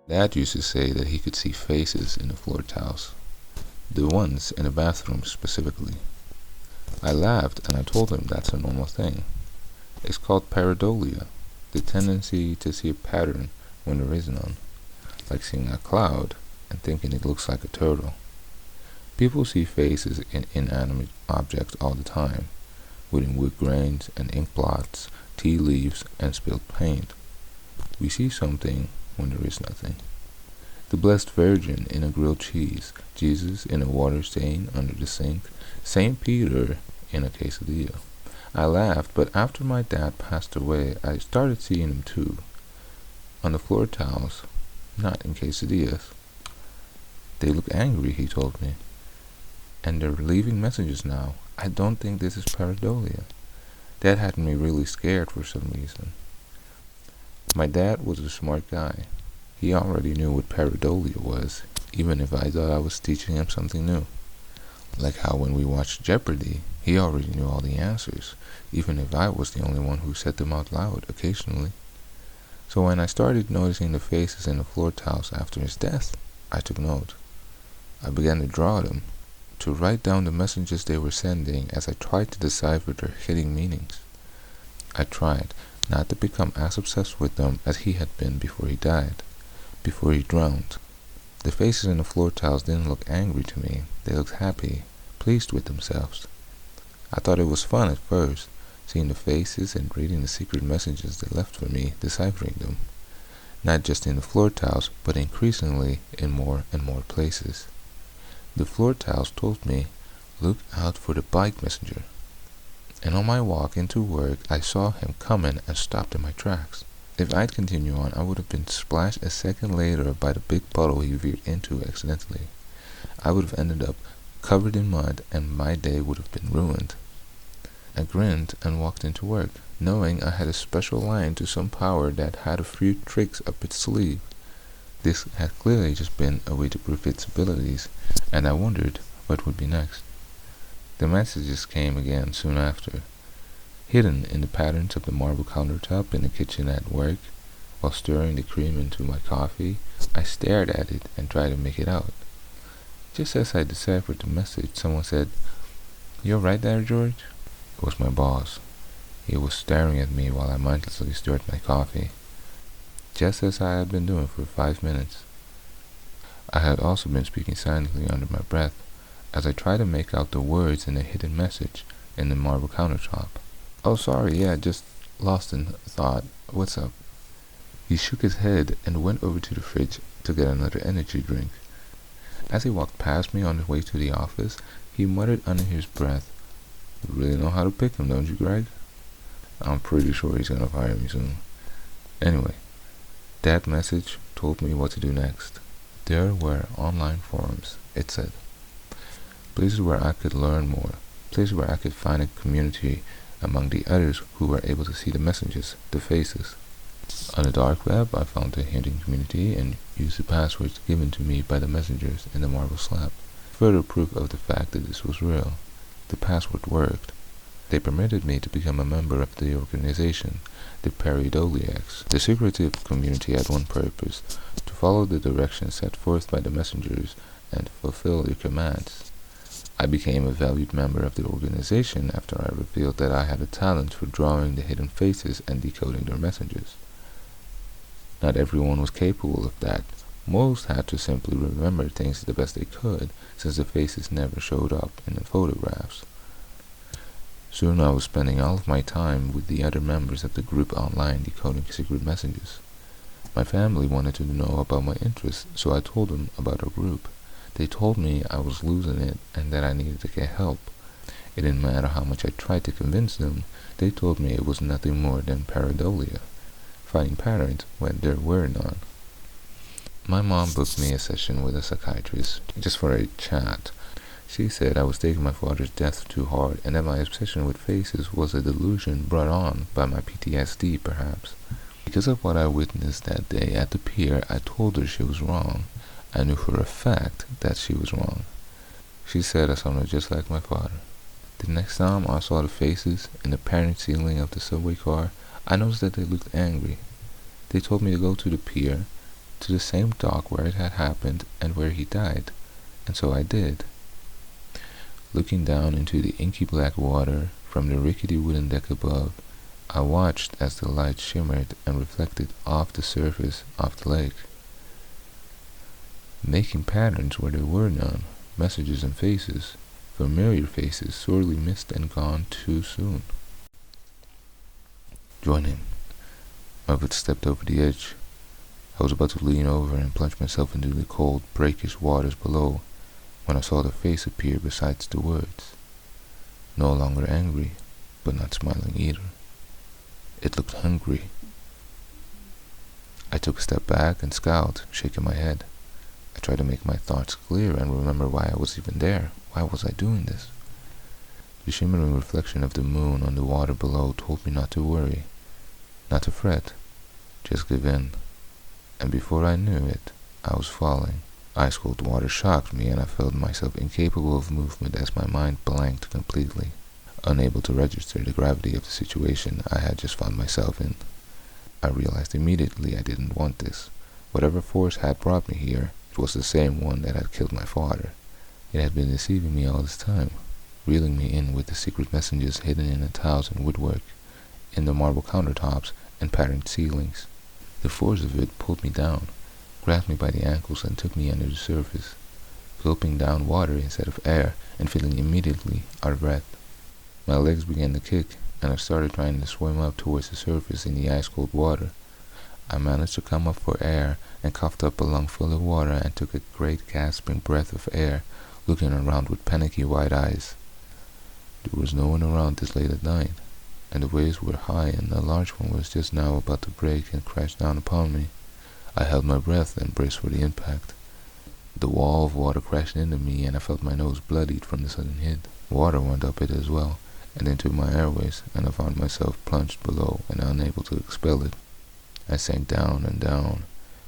Dad used to say that he could see faces in the floor tiles, the ones in the bathroom specifically. I laughed and I told him that's a normal thing. It's called pareidolia, the tendency to see a pattern when there is none, like seeing a cloud and thinking it looks like a turtle. People see faces in inanimate objects all the time, wooden wood grains and ink blots, tea leaves and spilled paint. We see something when there is nothing. The Blessed Virgin in a grilled cheese, Jesus in a water stain under the sink, St. Peter in a quesadilla. I laughed, but after my dad passed away, I started seeing him too. On the floor tiles, not in quesadillas. They look angry, he told me. And they're leaving messages now. I don't think this is pareidolia. That had me really scared for some reason. My dad was a smart guy. He already knew what pareidolia was, even if I thought I was teaching him something new. Like how when we watched Jeopardy, he already knew all the answers, even if I was the only one who said them out loud occasionally. So when I started noticing the faces in the floor tiles after his death, I took note. I began to draw them, to write down the messages they were sending as I tried to decipher their hidden meanings. I tried not to become as obsessed with them as he had been before he died, before he drowned. The faces in the floor tiles didn't look angry to me. They looked happy, pleased with themselves. I thought it was fun at first, seeing the faces and reading the secret messages they left for me, deciphering them. Not just in the floor tiles, but increasingly in more and more places. The floor tiles told me, look out for the bike messenger. And on my walk into work, I saw him coming and stopped in my tracks. If I'd continued on, I would have been splashed a second later by the big puddle he veered into accidentally. I would have ended up covered in mud and my day would have been ruined. I grinned and walked into work, knowing I had a special line to some power that had a few tricks up its sleeve. This had clearly just been a way to prove its abilities, and I wondered what would be next. The messages came again soon after. Hidden in the patterns of the marble countertop in the kitchen at work, while stirring the cream into my coffee, I stared at it and tried to make it out. Just as I deciphered the message, someone said, "You right there, George?" It was my boss. He was staring at me while I mindlessly stirred my coffee, just as I had been doing for 5 minutes. I had also been speaking silently under my breath, as I tried to make out the words in the hidden message in the marble countertop. "Oh, sorry, yeah, just lost in thought. What's up?" He shook his head and went over to the fridge to get another energy drink. As he walked past me on his way to the office, he muttered under his breath, "You really know how to pick them, don't you, Greg?" I'm pretty sure he's gonna fire me soon. Anyway, that message told me what to do next. There were online forums, it said. Places where I could learn more. Places where I could find a community among the others who were able to see the messages, the faces. On the dark web, I found a hidden community and used the passwords given to me by the messengers in the marble slab. Further proof of the fact that this was real. The password worked. They permitted me to become a member of the organization, the Pareidoliacs. The secretive community had one purpose, to follow the directions set forth by the messengers and fulfill their commands. I became a valued member of the organization after I revealed that I had a talent for drawing the hidden faces and decoding their messages. Not everyone was capable of that. Most had to simply remember things the best they could, since the faces never showed up in the photographs. Soon I was spending all of my time with the other members of the group online decoding secret messages. My family wanted to know about my interests, so I told them about our group. They told me I was losing it and that I needed to get help. It didn't matter how much I tried to convince them, they told me it was nothing more than pareidolia, finding patterns when there were none. My mom booked me a session with a psychiatrist, just for a chat. She said I was taking my father's death too hard and that my obsession with faces was a delusion brought on by my PTSD, perhaps. Because of what I witnessed that day at the pier, I told her she was wrong. I knew for a fact that she was wrong. She said I sounded just like my father. The next time I saw the faces in the apparent ceiling of the subway car, I noticed that they looked angry. They told me to go to the pier, to the same dock where it had happened and where he died, and so I did. Looking down into the inky black water from the rickety wooden deck above, I watched as the light shimmered and reflected off the surface of the lake, making patterns where there were none, messages and faces, familiar faces sorely missed and gone too soon. Join him. My foot stepped over the edge. I was about to lean over and plunge myself into the cold, brackish waters below when I saw the face appear besides the words. No longer angry, but not smiling either. It looked hungry. I took a step back and scowled, shaking my head. I tried to make my thoughts clear and remember why I was even there. Why was I doing this? The shimmering reflection of the moon on the water below told me not to worry, not to fret, just give in. And before I knew it, I was falling. Ice-cold water shocked me, and I felt myself incapable of movement as my mind blanked completely, unable to register the gravity of the situation I had just found myself in. I realized immediately I didn't want this. Whatever force had brought me here, it was the same one that had killed my father. It had been deceiving me all this time, reeling me in with the secret messages hidden in the tiles and woodwork, in the marble countertops and patterned ceilings. The force of it pulled me down, grabbed me by the ankles and took me under the surface, gulping down water instead of air and feeling immediately out of breath. My legs began to kick, and I started trying to swim up towards the surface in the ice-cold water. I managed to come up for air and coughed up a lung full of water and took a great gasping breath of air, looking around with panicky wide eyes. There was no one around this late at night, and the waves were high and a large one was just now about to break and crash down upon me. I held my breath and braced for the impact. The wall of water crashed into me and I felt my nose bloodied from the sudden hit. Water went up it as well, and into my airways, and I found myself plunged below and unable to expel it. I sank down and down,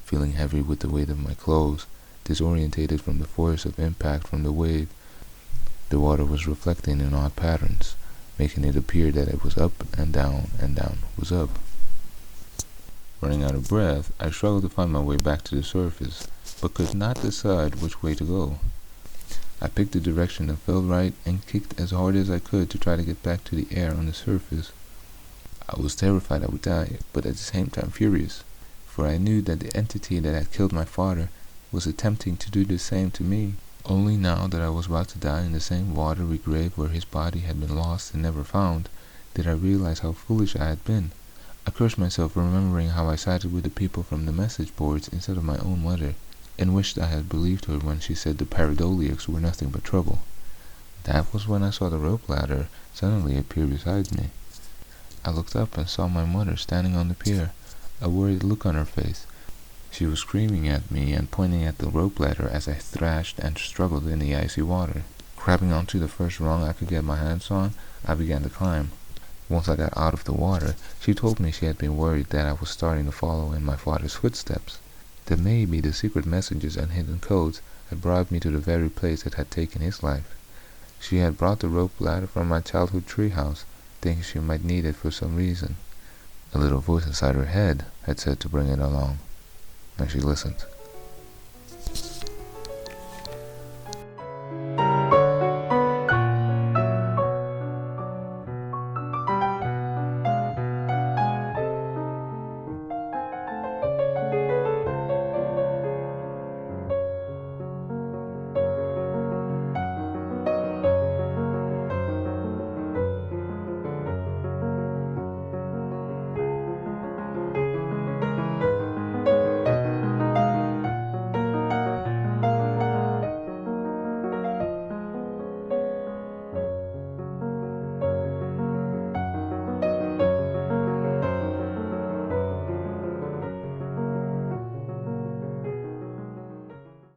feeling heavy with the weight of my clothes, disorientated from the force of impact from the wave. The water was reflecting in odd patterns, making it appear that it was up and down was up. Running out of breath, I struggled to find my way back to the surface, but could not decide which way to go. I picked a direction that felt right and kicked as hard as I could to try to get back to the air on the surface. I was terrified I would die, but at the same time furious, for I knew that the entity that had killed my father was attempting to do the same to me. Only now that I was about to die in the same watery grave where his body had been lost and never found, did I realize how foolish I had been. I cursed myself for remembering how I sided with the people from the message boards instead of my own mother, and wished I had believed her when she said the Pareidoliacs were nothing but trouble. That was when I saw the rope ladder suddenly appear beside me. I looked up and saw my mother standing on the pier, a worried look on her face. She was screaming at me and pointing at the rope ladder as I thrashed and struggled in the icy water. Grabbing onto the first rung I could get my hands on, I began to climb. Once I got out of the water, she told me she had been worried that I was starting to follow in my father's footsteps, that maybe the secret messages and hidden codes had brought me to the very place that had taken his life. She had brought the rope ladder from my childhood treehouse, thinking she might need it for some reason. A little voice inside her head had said to bring it along, and she listened.